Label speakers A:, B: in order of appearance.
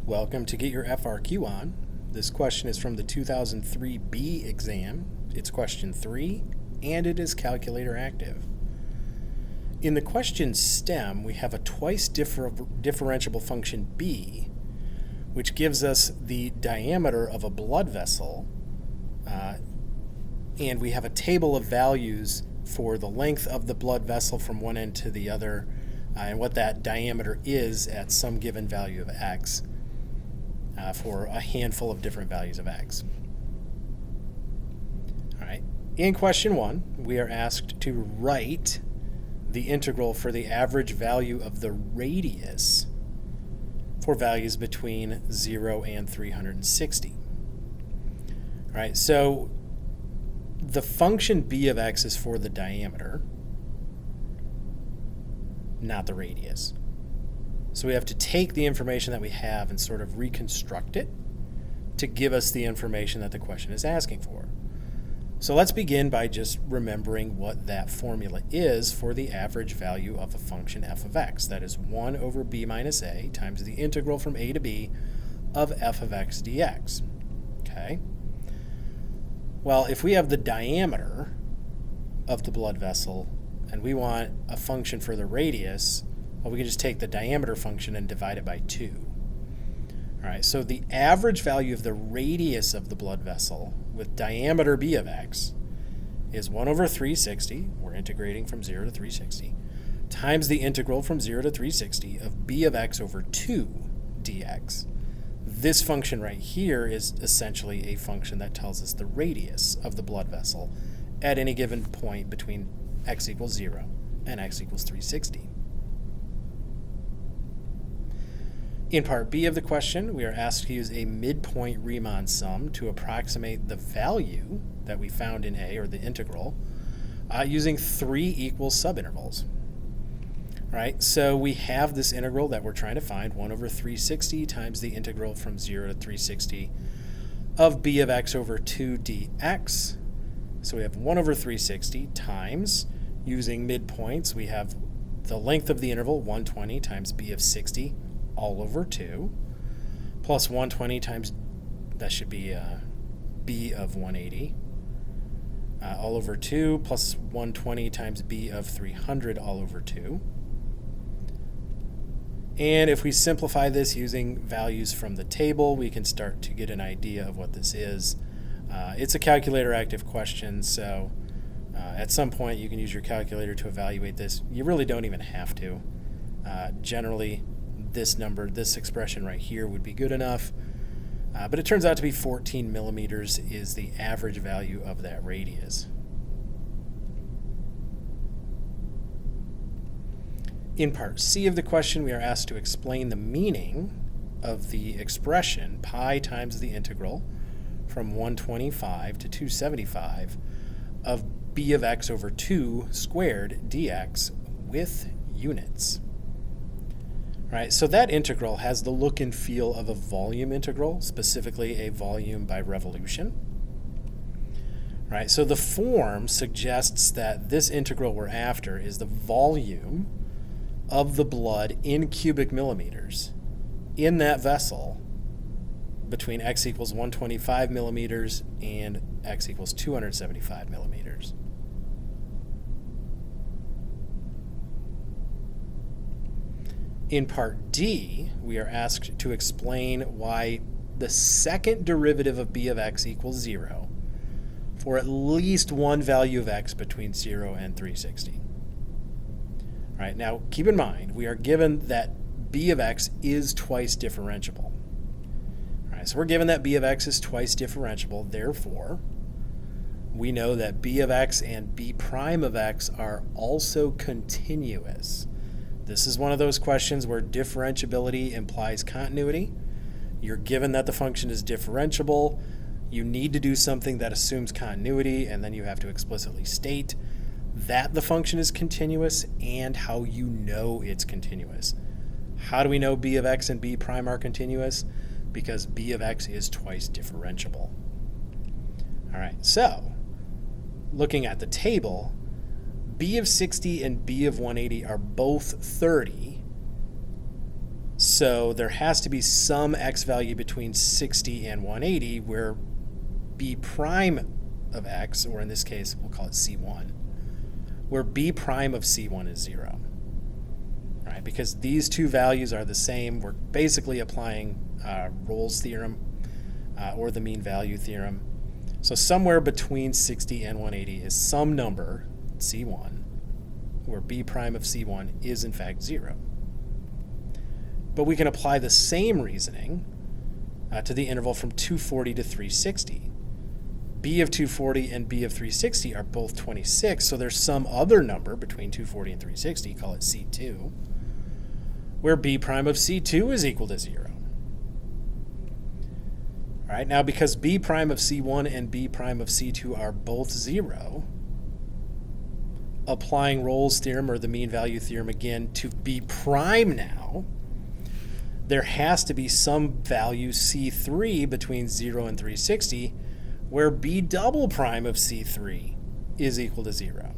A: Welcome to Get Your FRQ On. This question is from the 2003 B exam. It's question 3, and it is calculator active. In the question stem, we have a twice differentiable function b, which gives us the diameter of a blood vessel, and we have a table of values for the length of the blood vessel from one end to the other, and what that diameter is at some given value of x for a handful of different values of x. All right. In question 1, we are asked to write the integral for the average value of the radius for values between 0 and 360. All right, so the function b of x is for the diameter, not the radius. So we have to take the information that we have and sort of reconstruct it to give us the information that the question is asking for. So let's begin by just remembering what that formula is for the average value of a function f of x. That is 1 over b minus a times the integral from a to b of f of x dx. Okay? Well, if we have the diameter of the blood vessel and we want a function for the radius, well, we can just take the diameter function and divide it by 2. All right, so the average value of the radius of the blood vessel with diameter b of x is 1 over 360, we're integrating from 0 to 360, times the integral from 0 to 360 of b of x over 2 dx. This function right here is essentially a function that tells us the radius of the blood vessel at any given point between x equals 0 and x equals 360. In part B of the question, we are asked to use a midpoint Riemann sum to approximate the value that we found in A, or the integral, using 3 equal subintervals. All right, so we have this integral that we're trying to find, 1 over 360 times the integral from 0 to 360 of b of x over 2 dx. So we have 1 over 360 times, using midpoints, we have the length of the interval, 120 times b of 60, all over 2, plus 120 times, that should be b of 180, all over 2, plus 120 times b of 300, all over 2. And if we simplify this using values from the table, we can start to get an idea of what this is. It's a calculator active question, so at some point you can use your calculator to evaluate this. You really don't even have to. Generally, this number, this expression right here would be good enough, but it turns out to be 14 millimeters is the average value of that radius. In part C of the question, we are asked to explain the meaning of the expression pi times the integral from 125 to 275 of b of x over 2 squared dx with units. Right, so that integral has the look and feel of a volume integral, specifically a volume by revolution. Right, so the form suggests that this integral we're after is the volume of the blood in cubic millimeters in that vessel between x equals 125 millimeters and x equals 275 millimeters. In part D, we are asked to explain why the second derivative of b of x equals 0 for at least one value of x between 0 and 360. All right, now keep in mind, we are given that b of x is twice differentiable. All right, so we're given that b of x is twice differentiable, therefore, we know that b of x and b prime of x are also continuous. This is one of those questions where differentiability implies continuity. You're given that the function is differentiable. You need to do something that assumes continuity, and then you have to explicitly state that the function is continuous and how you know it's continuous. How do we know b of x and b prime are continuous? Because b of x is twice differentiable. All right, so looking at the table, b of 60 and b of 180 are both 30, So there has to be some x value between 60 and 180 where b prime of x, or in this case, we'll call it c1, where b prime of c1 is 0. Right? Because these two values are the same, we're basically applying Rolle's theorem or the mean value theorem. So somewhere between 60 and 180 is some number, c1, where b prime of c1 is in fact 0. But we can apply the same reasoning to the interval from 240 to 360. B of 240 and B of 360 are both 26, so there's some other number between 240 and 360, call it C2, where B prime of C2 is equal to 0. All right, now because B prime of C1 and B prime of C2 are both 0, applying Rolle's theorem or the mean value theorem again to B prime now, there has to be some value C3 between 0 and 360 where B double prime of C3 is equal to 0.